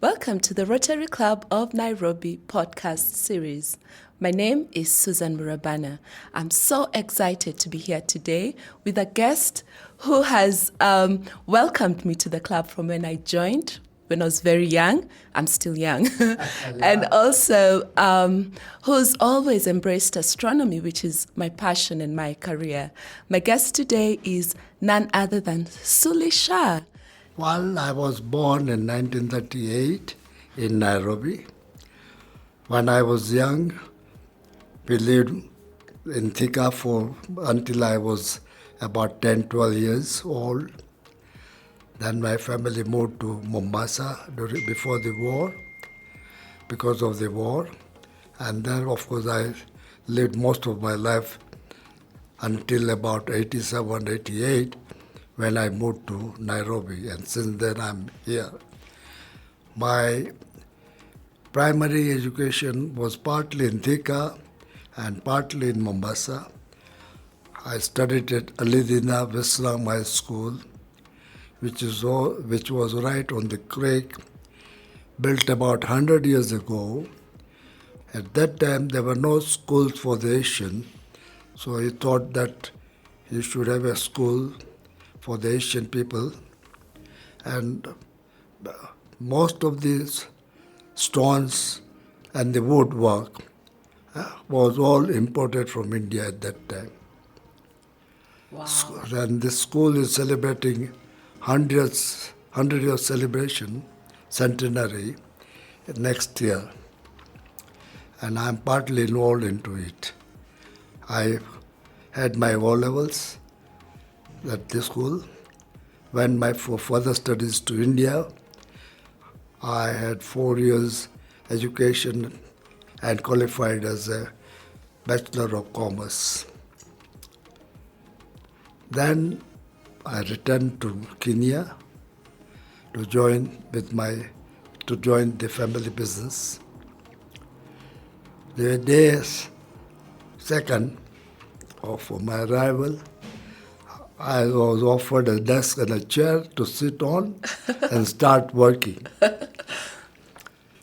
Welcome to the Rotary Club of Nairobi podcast series. My name is Susan Murabana. I'm so excited to be here today with a guest who has welcomed me to the club from when I joined, when I was very young. I'm still young. And also who's always embraced astronomy, which is my passion and my career. My guest today is none other than Suli Shah. Well, I was born in 1938 in Nairobi. When I was young, we lived in Thika until I was about 10, 12 years old. Then my family moved to Mombasa before the war, because of the war. And then, of course, I lived most of my life until about 87, 88, when I moved to Nairobi. And since then, I'm here. My primary education was partly in Thika and partly in Mombasa. I studied at Alidina Visram High School, which was right on the creek, built about 100 years ago. At that time, there were no schools for the Asian, so he thought that he should have a school for the Asian people. And most of these stones and the woodwork was all imported from India at that time. Wow. And this school is celebrating 100-year celebration, centenary, next year. And I'm partly involved into it. I had my O-levels at this school. Went for further studies to India. I had 4 years education and qualified as a Bachelor of Commerce. Then I returned to Kenya to join the family business. The day second of my arrival, I was offered a desk and a chair to sit on and start working.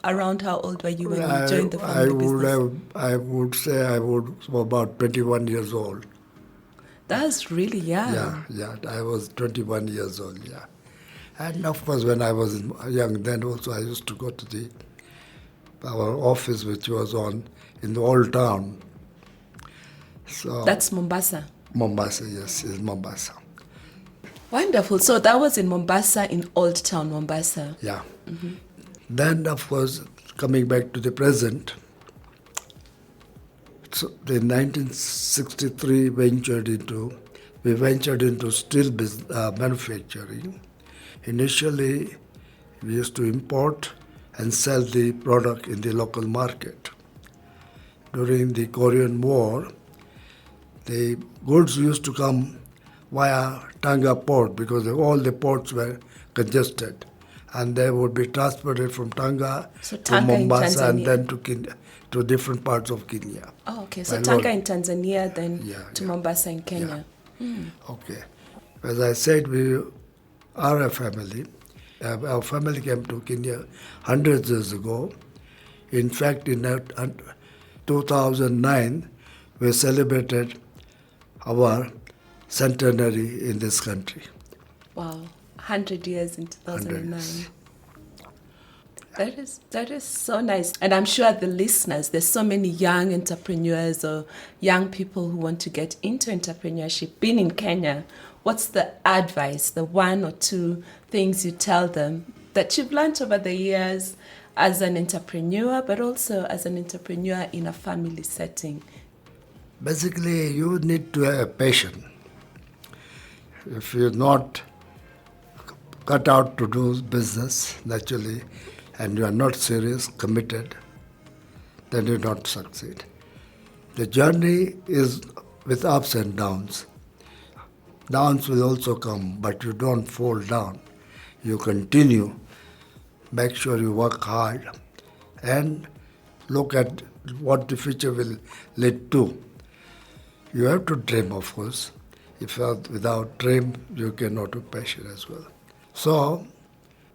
Around how old were you when you joined the family business? I would say I was about 21 years old. That's really young. Yeah, I was 21 years old, yeah. And of course, when I was young, then also I used to go to our office, which was in the old town. So That's Mombasa. Mombasa, yes, is Mombasa. Wonderful. So that was in Mombasa, in Old Town, Mombasa. Yeah. Mm-hmm. Then, of course, coming back to the present, so in 1963 we ventured into steel manufacturing. Initially, we used to import and sell the product in the local market. During the Korean War, the goods used to come via Tanga port because all the ports were congested, and they would be transported from Tanga to Mombasa and then to different parts of Kenya. Oh, okay. So Tanga in Tanzania, then to Mombasa in Kenya. Yeah. Okay. As I said, we are a family. Our family came to Kenya hundreds of years ago. In fact, in 2009, we celebrated our centenary in this country. Wow, 100 years in 2009. That is so nice. And I'm sure the listeners, there's so many young entrepreneurs or young people who want to get into entrepreneurship. Being in Kenya, what's the advice, the one or two things you tell them that you've learned over the years as an entrepreneur, but also as an entrepreneur in a family setting? Basically, you need to have passion. If you're not cut out to do business, naturally, and you are not serious, committed, then you don't succeed. The journey is with ups and downs. Downs will also come, but you don't fall down. You continue. Make sure you work hard and look at what the future will lead to. You have to dream, of course. If without dream, you cannot have passion as well. So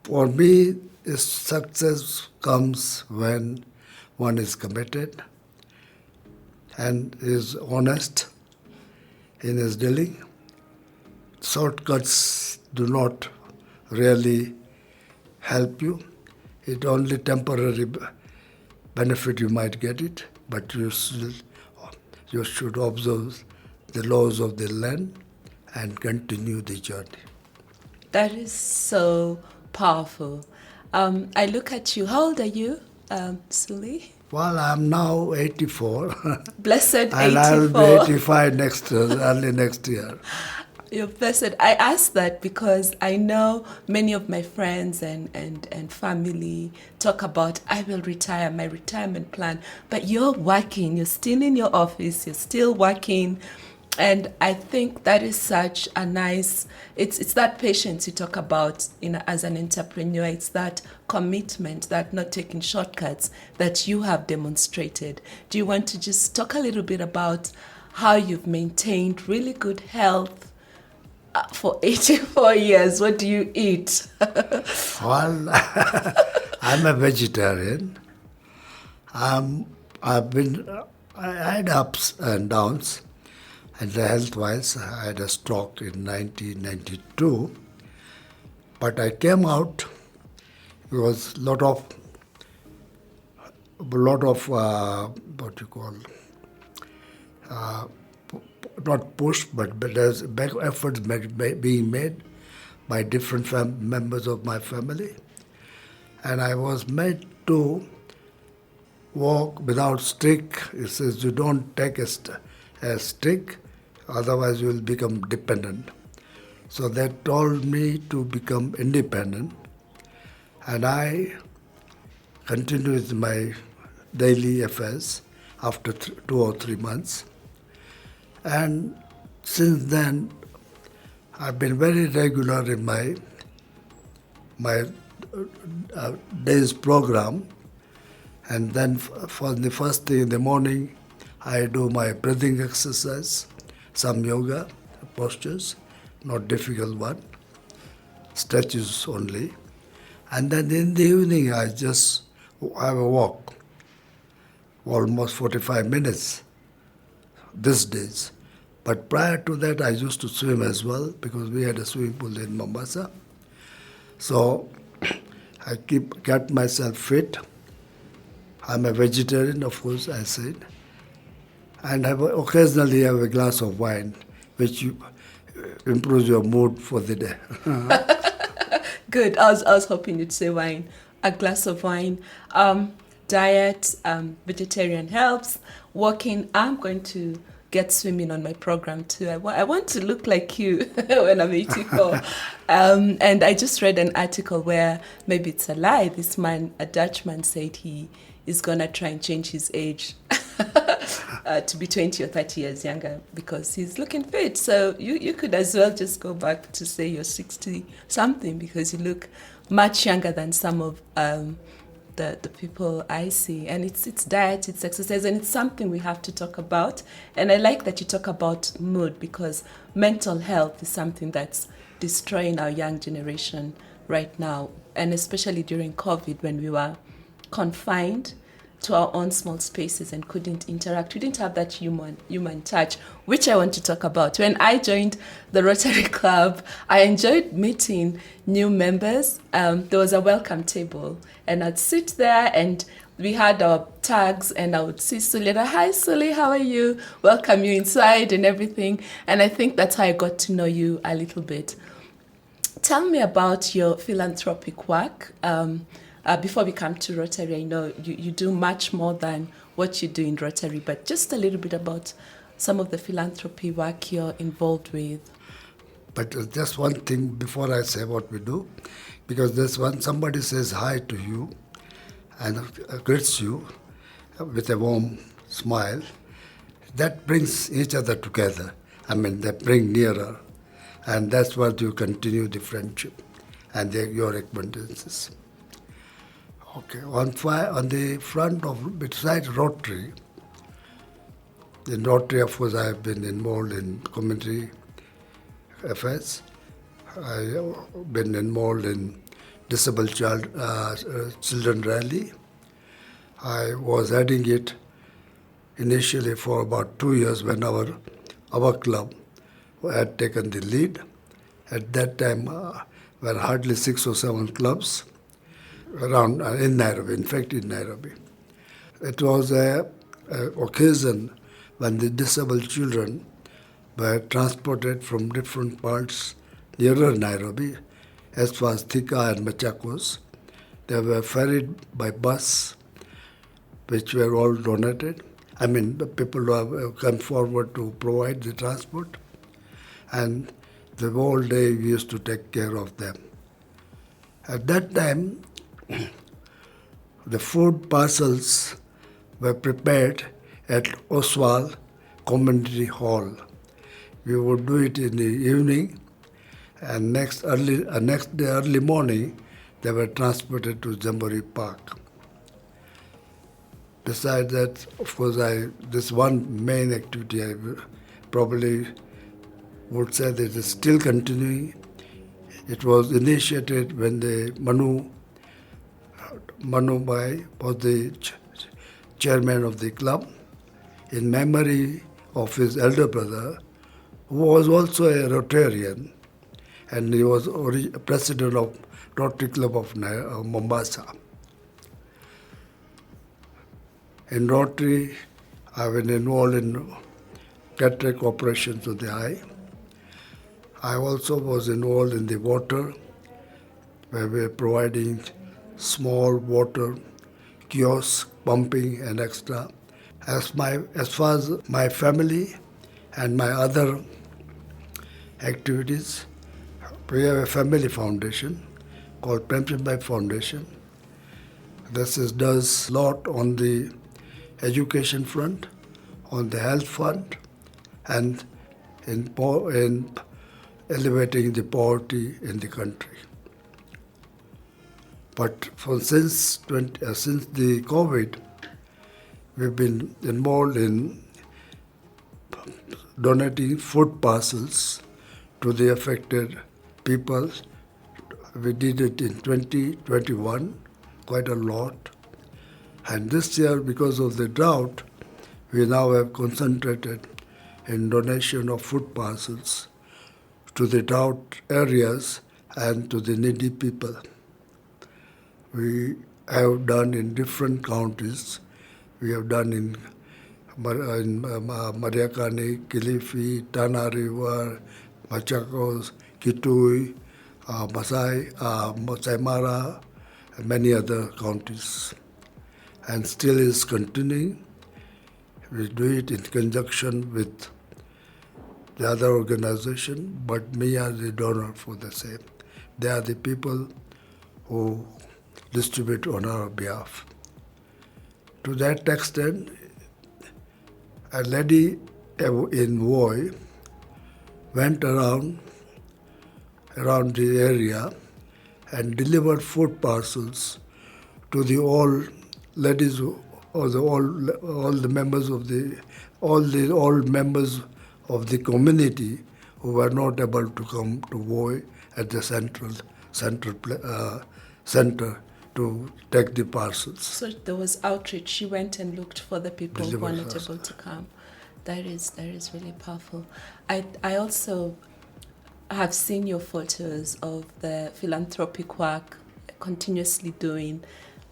For me, success comes when one is committed and is honest in his dealing. Shortcuts do not really help you. It only temporary benefit you might get it, but you should observe the laws of the land and continue the journey. That is so powerful. I look at you. How old are you, Suli? Well, I'm now 84, Blessed and I'll be 84. 85 early next year. You're blessed. I ask that because I know many of my friends and family talk about, I will retire, my retirement plan. But you're working, you're still in your office, you're still working. And I think that is such a nice, it's that patience you talk about as an entrepreneur. It's that commitment, that not taking shortcuts that you have demonstrated. Do you want to just talk a little bit about how you've maintained really good health for 84 years? What do you eat? Well, I'm a vegetarian. I've been, I had ups and downs, and health-wise, I had a stroke in 1992. But I came out. It was a lot of what you call not push, but there's big efforts being made by different members of my family, and I was made to walk without stick. It says you don't take a stick, otherwise you will become dependent. So they told me to become independent, and I continued with my daily affairs after 2 or 3 months. And since then, I've been very regular in my day's program. And then for the first thing in the morning, I do my breathing exercise, some yoga postures, not difficult one, stretches only. And then in the evening, I just have a walk, almost 45 minutes these days. But prior to that, I used to swim as well because we had a swimming pool in Mombasa. So I kept myself fit. I'm a vegetarian, of course, I said, and occasionally have a glass of wine, which improves your mood for the day. Good. I was hoping you'd say wine. A glass of wine. Diet, vegetarian helps. Walking. I'm going to get swimming on my program too. I want to look like you when I'm 84. And I just read an article where, maybe it's a lie, this man, a Dutchman, said he is going to try and change his age to be 20 or 30 years younger because he's looking fit. So you could as well just go back to say you're 60 something because you look much younger than some of the people I see. And it's diet, it's exercise, and it's something we have to talk about. And I like that you talk about mood because mental health is something that's destroying our young generation right now, and especially during COVID when we were confined to our own small spaces and couldn't interact. We didn't have that human touch, which I want to talk about. When I joined the Rotary Club, I enjoyed meeting new members. There was a welcome table, and I'd sit there and we had our tags, and I would see Suli and hi Suli, how are you? Welcome you inside and everything. And I think that's how I got to know you a little bit. Tell me about your philanthropic work. Before we come to Rotary, I know you do much more than what you do in Rotary, but just a little bit about some of the philanthropy work you're involved with. But just one thing before I say what we do, because this when somebody says hi to you and greets you with a warm smile, that brings each other together. I mean, that bring nearer. And that's what you continue the friendship and your acquaintances. Okay, on the front of, beside Rotary, in Rotary, of course, I have been involved in community affairs. I have been involved in children rally. I was heading it initially for about 2 years when our club had taken the lead. At that time, were hardly 6 or 7 clubs around in Nairobi. In fact, in Nairobi, it was a occasion when the disabled children were transported from different parts nearer Nairobi, as far as Thika and Machakos. They were ferried by bus, which were all donated. I mean, the people who have come forward to provide the transport, and the whole day we used to take care of them. At that time, the food parcels were prepared at Oswald Community Hall. We would do it in the evening, and next day early morning, they were transported to Jamboree Park. Besides that, of course, this one main activity I probably would say that it is still continuing. It was initiated when the Manu Bhai was the chairman of the club, in memory of his elder brother, who was also a Rotarian, and he was president of Rotary Club of Mombasa. In Rotary, I've been involved in cataract operations of the eye. I also was involved in the water, where we were providing small water kiosks, pumping and extra. As far as my family and my other activities, we have a family foundation called Premchandbhai Foundation. This does a lot on the education front, on the health front, and in elevating the poverty in the country. But since the COVID, we've been involved in donating food parcels to the affected people. We did it in 2021, quite a lot. And this year, because of the drought, we now have concentrated in donation of food parcels to the drought areas and to the needy people. We have done in different counties. We have done in Mariakani, Kilifi, Tana River, Machakos, Kitui, Masai Mara, and many other counties. And still is continuing. We do it in conjunction with the other organization, but me as the donor for the same. They are the people who distribute on our behalf. To that extent, a lady in Voi went around the area and delivered food parcels to the all ladies or all the members of the members of the community who were not able to come to Voi at the center to take the parcels. So there was outreach. She went and looked for the people who were not able to come. That is really powerful. I also have seen your photos of the philanthropic work continuously doing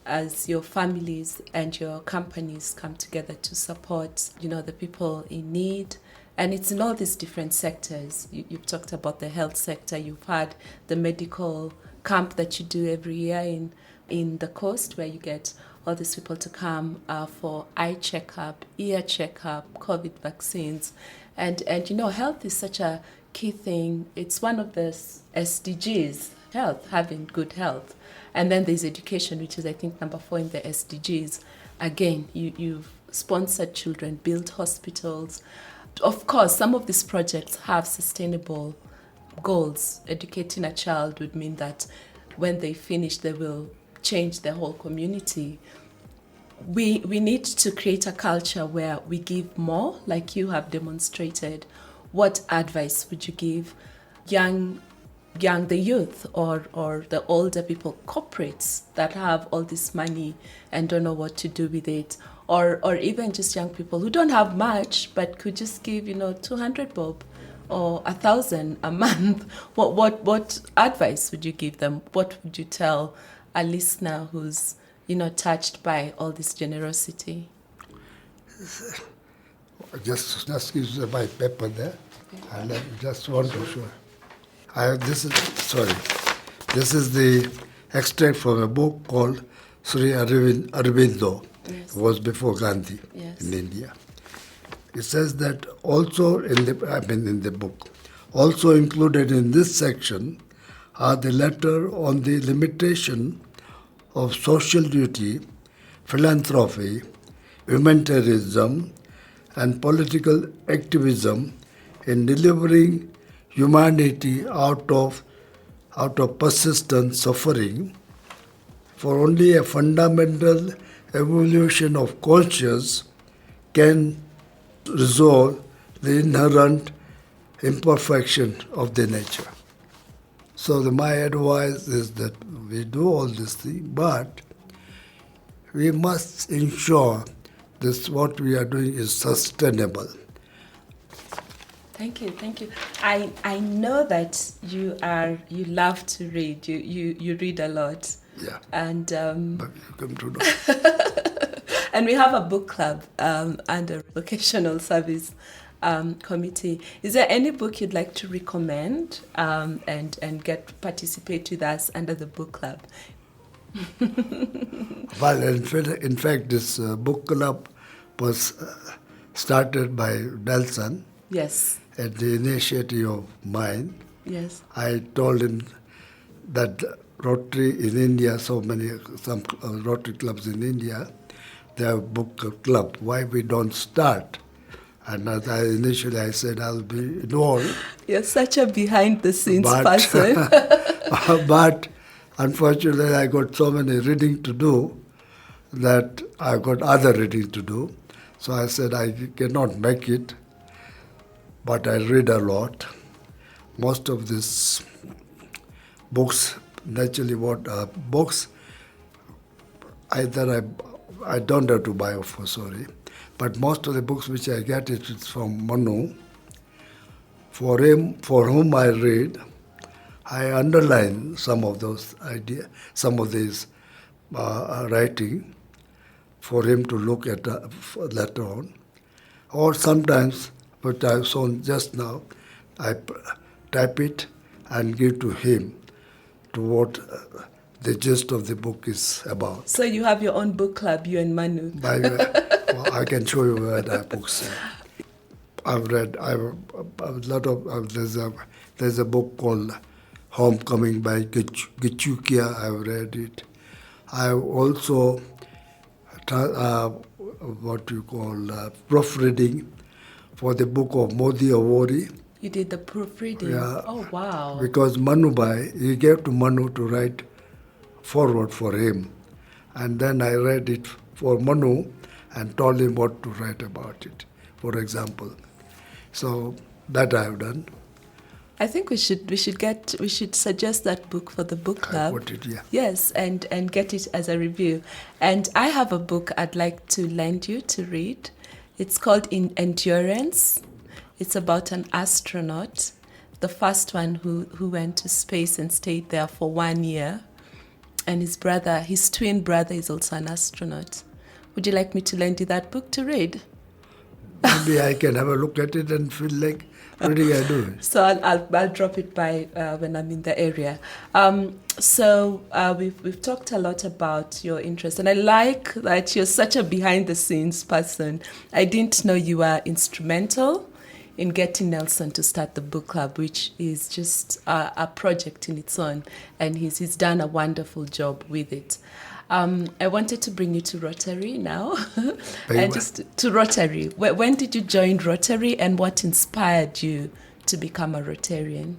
as your families and your companies come together to support, the people in need. And it's in all these different sectors. You've talked about the health sector. You've had the medical camp that you do every year in the coast, where you get all these people to come for eye checkup, ear checkup, COVID vaccines. And health is such a key thing. It's one of the SDGs, health, having good health. And then there's education, which is, I think, number 4 in the SDGs. Again, you've sponsored children, built hospitals. Of course, some of these projects have sustainable goals. Educating a child would mean that when they finish, they will change the whole community. We need to create a culture where we give more, like you have demonstrated. What advice would you give young the youth or the older people, corporates that have all this money and don't know what to do with it, or even just young people who don't have much but could just give 200 bob or 1,000 a month. What advice would you give them? What would you tell a listener who's touched by all this generosity? Just use my paper there, and I just want to show. This is the extract from a book called Sri Aurobindo. Yes. It was before Gandhi. Yes. In India. It says that also in the book, also included in this section are the letter on the limitation of social duty, philanthropy, humanitarianism, and political activism in delivering humanity out of persistent suffering, for only a fundamental evolution of conscience can resolve the inherent imperfection of the nature. So my advice is that we do all these things, but we must ensure this what we are doing is sustainable. Thank you. I know that you love to read. You read a lot. Yeah. And But you come to know. and we have a book club under vocational service committee. Is there any book you'd like to recommend and participate with us under the book club? Well, in fact, this book club was started by Nelson. Yes. At the initiative of mine. Yes. I told him that Rotary in India, some Rotary clubs in India, they have book club. Why we don't start? And initially I said I'll be involved. You're such a behind-the-scenes person. But unfortunately, I got so many reading to do that I got other reading to do. So I said I cannot make it. But I read a lot. Most of these books, naturally, books, either I don't have to buy, of course, sorry. But most of the books which I get, it's from Manu. For whom I read, I underline some of those ideas, some of these writing, for him to look at later on. Or sometimes, what I've shown just now, I type it and give to him to what the gist of the book is about. So you have your own book club, you and Manu. I can show you where that book's. I've read a lot of. There's a book called Homecoming by Gichukia. I've read it. I've also proofreading for the book of Modi Awori. You did the proofreading? Yeah. Oh, wow. Because Manu he gave to Manu to write forward for him. And then I read it for Manu and told him what to write about it, for example. So that I have done. I think we should suggest that book for the book club. I put it, yeah. Yes, and get it as a review. And I have a book I'd like to lend you to read. It's called Endurance. It's about an astronaut, the first one who went to space and stayed there for 1 year. And his twin brother is also an astronaut. Would you like me to lend you that book to read? Maybe I can have a look at it and feel like reading I do it. So I'll drop it by when I'm in the area. We've talked a lot about your interest, and I like that you're such a behind-the-scenes person. I didn't know you were instrumental in getting Nelson to start the book club, which is just a project in its own, and he's done a wonderful job with it. I wanted to bring you to Rotary now, and just to Rotary. When did you join Rotary, and what inspired you to become a Rotarian?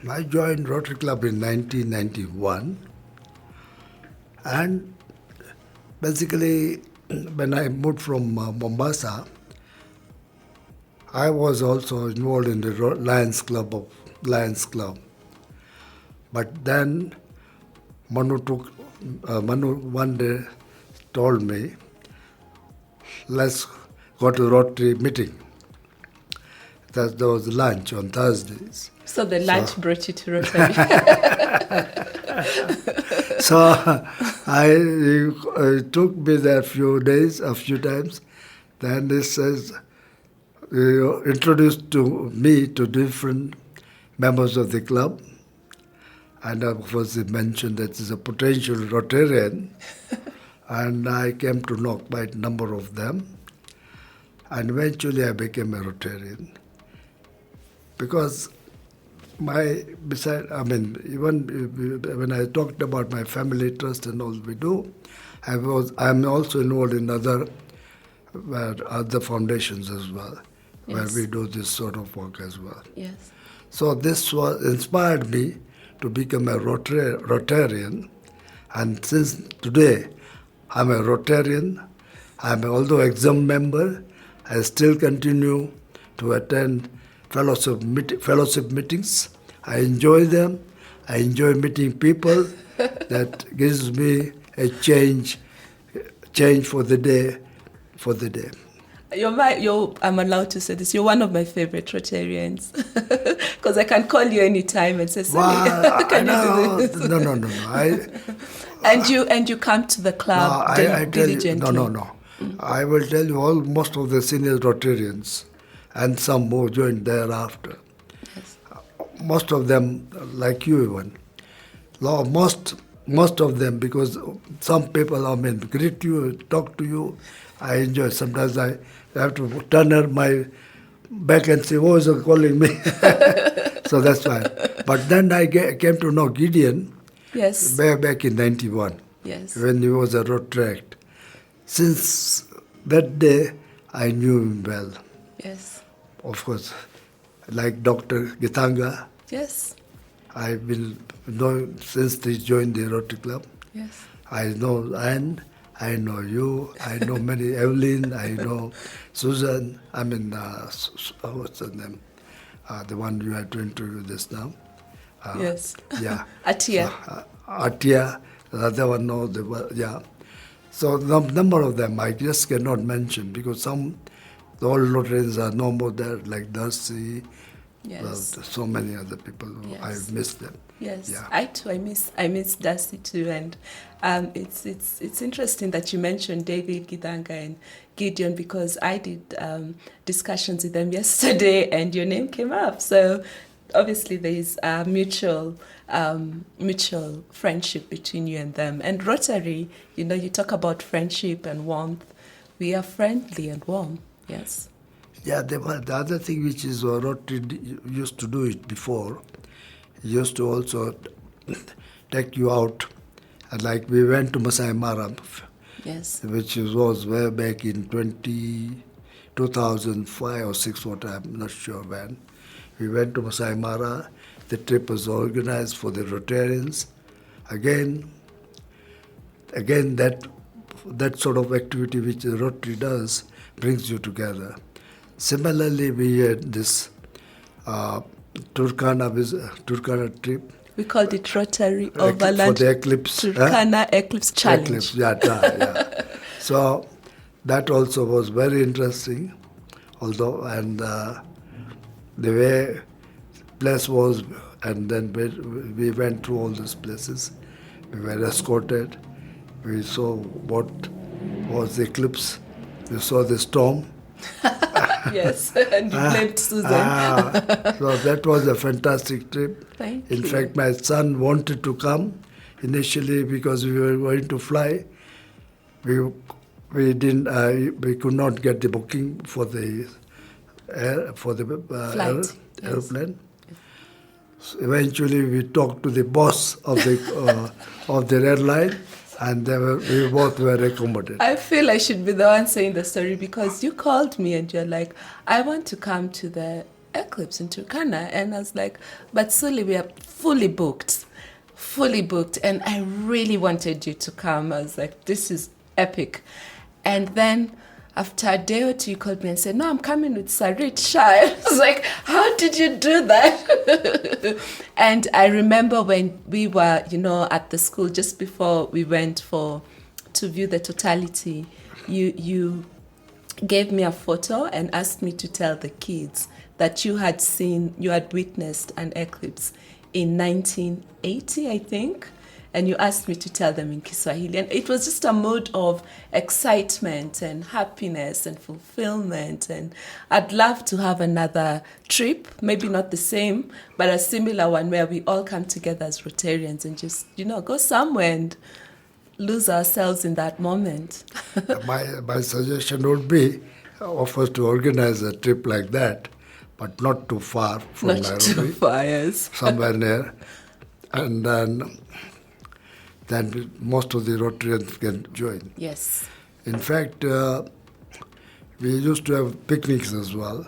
I joined Rotary Club in 1991, and basically when I moved from Mombasa, I was also involved in the Lions Club. But then Manu one day told me, let's go to Rotary meeting. There was lunch on Thursdays. So the lunch brought you to Rotary. So it took me there a few times. Then he says, introduced to me to different members of the club. And of course he mentioned that he's a potential Rotarian. And I came to know quite a number of them. And eventually I became a Rotarian. Because even when I talked about my family trust and all we do, I'm also involved in other foundations as well, where we do this sort of work as well. Yes. So this inspired me to become a Rotarian, and since today I'm a Rotarian. I'm although exam member, I still continue to attend fellowship meetings. I enjoy them. I enjoy meeting people. That gives me a change for the day. I'm allowed to say this. You're one of my favorite Rotarians because I can call you anytime and say, Suli, can you do this? No. And you come to the club diligently. No. I will tell you most of the senior Rotarians and some more joined thereafter. Yes. Most of them, like you even, most of them, because some people greet you, talk to you. I enjoy. Sometimes I have to turn my back and say, "Oh, is calling me?" So that's why. But then I came to know Gideon. Yes. Way back in '91. Yes. When he was a Rotary. Since that day, I knew him well. Yes. Of course, like Dr. Gitanga. Yes. I've been knowing since he joined the Rotary Club. Yes. I know Anne, I know you, I know many, Evelyn, I know Susan, what's her name? The one you had to interview this now. Yes. Yeah. Atia. Atia, the other one, yeah. So the number of them I just cannot mention because the old Rotarians are no more there, like Darcy. Yes. So many other people. Yes. I've missed them. Yes, Yeah. I too. I miss Darcy too, and it's interesting that you mentioned David Gidanga and Gideon because I did discussions with them yesterday, and your name came up. So obviously there is a mutual friendship between you and them. And Rotary, you talk about friendship and warmth. We are friendly and warm. Yes. Yeah, the other thing which is Rotary used to do it before, used to also take you out. And like we went to Masai Mara, Yes. which was way back in 2005 or 6, I'm not sure when. We went to Masai Mara. The trip was organized for the Rotarians. Again, that sort of activity which the Rotary does brings you together. Similarly, we had this Turkana trip. We called it Rotary Overland for the Eclipse. Turkana Eclipse Challenge. Eclipse, yeah. So that also was very interesting. And the way place was, and then we went through all these places. We were escorted. We saw what was the eclipse. We saw the storm. Yes, and you blamed Susan. So that was a fantastic trip. Thank In you. fact, my son wanted to come initially because we were going to fly. We didn't. We could not get the booking for the Flight. airplane. So eventually, we talked to the boss of the of the airline, and we both were accommodated. I feel I should be the one saying the story because you called me and you're like, I want to come to the eclipse in Turkana. And I was like, but Suli, we are fully booked. And I really wanted you to come. I was like, this is epic. And then after a day or two, you called me and said, "No, I'm coming with Sarit Shah." I was like, "How did you do that?" And I remember when we were, at the school just before we went to view the totality, you gave me a photo and asked me to tell the kids that you had witnessed an eclipse in 1980, I think. And you asked me to tell them in Kiswahili. And it was just a mood of excitement and happiness and fulfillment. And I'd love to have another trip, maybe not the same, but a similar one where we all come together as Rotarians and just, go somewhere and lose ourselves in that moment. My suggestion would be, of course, to organize a trip like that, but not too far from Not Nairobi. too far, yes. Somewhere near. And then most of the Rotarians can join. Yes. In fact, we used to have picnics as well.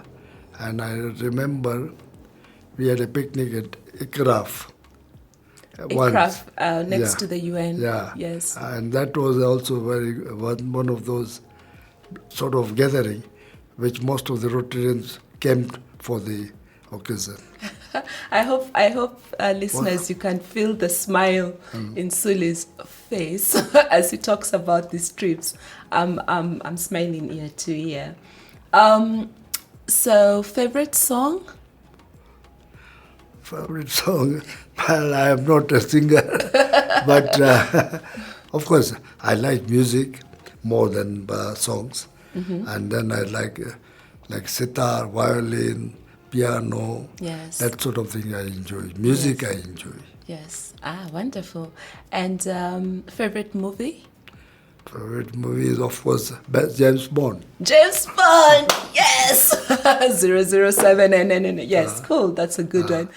And I remember we had a picnic at Ikraf. Ikraf, next to the UN. Yeah. Yes. And that was also one of those sort of gathering which most of the Rotarians came for the occasion. I hope listeners, you can feel the smile in Suli's face as he talks about these trips. I'm smiling ear to ear. So, favorite song? Favorite song? Well, I am not a singer, but of course I like music more than songs, and then I like sitar, violin, piano, Yes. that sort of thing I enjoy. Music I enjoy. Yes. Wonderful. And favorite movie? Favorite movie is, of course, James Bond. James Bond! Yes! 007 and yes, cool. That's a good one.